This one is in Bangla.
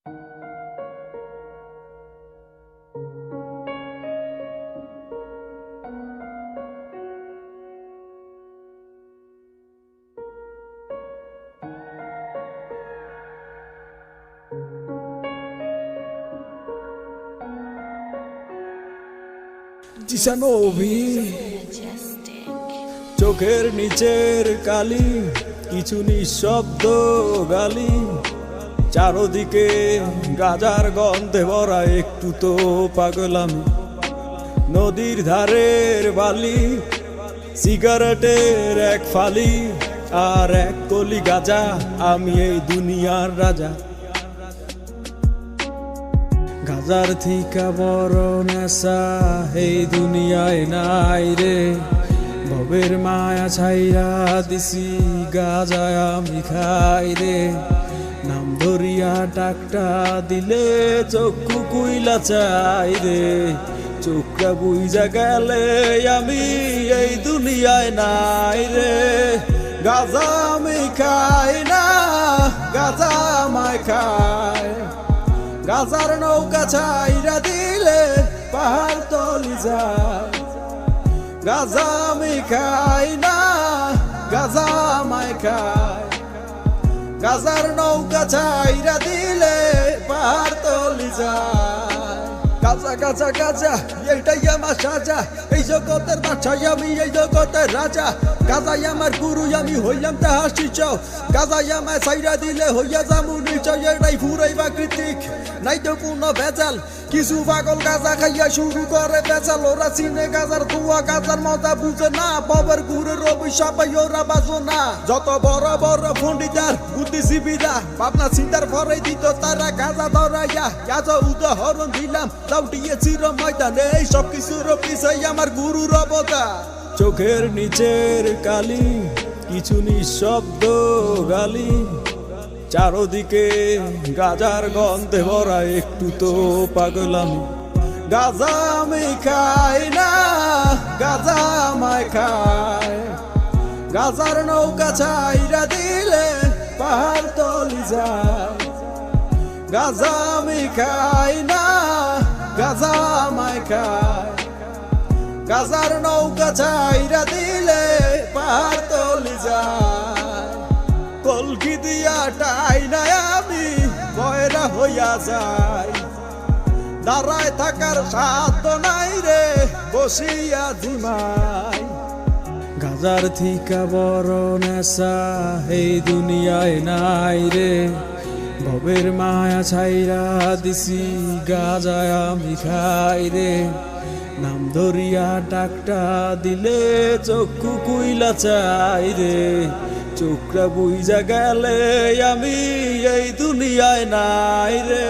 জিসানবি চোখের নিচের কালি, কিছু নিঃশব্দ গালি, চারদিকে গাজার গন্ধে ভরা, একটু তো পাগলামি। নদীর ধারের বালি, সিগারেটের এক ফালি, আর এক কলি গাজা, আমি এই দুনিয়ার রাজা। গাজার থিকা বড় নেশা এই দুনিয়ায় নাই রে, ভবের মায়া ছাইরা দিছি গাজায় আমি খাই রে। নাম ধরিয়া ডাকটা দিলে চক্ষু কুইলা চাই রে, চোখটা বুইজা গেলে আমি এই দুনিয়ায় নাই রে। গাজা আমি খাই না, গাজা আমায় খায়, গাজার নৌকা ছাইরা দিলে পাহাড় তলি যায়। গাজা আমি খাই না, গাজা আমায় খায়, গাজার নৌকা ছাইরা দিলে পাহাড় তলি যায়। গাজা গাজা গাজা এইটাই আমার সাজা, এই জগতের বাদশাহ আমি, এই জগতের রাজা। গাজাই আমার গুরু, আমি হইলাম তাহার শিষ্য। গাজাই আমায় ছাইরা দিলে হইয়া যামু নিশ্চয়, এটাই পুরাই প্রাকৃতিক, নাই তো কোনো ভেজাল। কিছু পাগল গাজা খাইয়া শুরু করে বেচাল, ওরা চিনে গাজার ধোয়া, গাজার মজা বুঝে না, বাবার গুরুর অভিশাপাই ওরা বাজো না। যত বড় বড় পণ্ডিতার বুদ্ধিজীবীরা ভাবনা চিন্তার পরে দিত তারা গাজা ধরাইয়া, গাজা উদাহরণ দিলাম দাউটিয়ে চির ময়দানে, এই সব কিছুর পিছাই আমার গুরুর অবদান। চোখের নিচের কালি, কিছু নিঃশব্দ গালি, চারদিকে গাজার গন্ধে ভরা, একটু তো পাগলামি। গাজা আমি খাই না, গাজা আমায় খায়, গাজার নৌকা ছাইরা দিলে পাহাড় তলি যায়। গাজা আমি খাই না, গাজা আমায় খায়, গাজার নৌকা ছাইরা দিলে পাহাড় তলি যায়। কলকি দিয়া টাই নাই আমি বয়রা হইয়া যাই, দাঁড়ায় থাকার সাধ্য নাই রে, বসিয়া জিমাই। গাজার থিকা বড় নেশা এই দুনিয়ায় নাই রে, ভবের মায়া ছাইরা দিছি গাজায় আমি খাই রে। নাম ধরিয়া ডাকটা দিলে চক্ষু কুইলা চাই রে, চোখটা বুইজা গেলে আমি এই দুনিয়ায় নাই রে।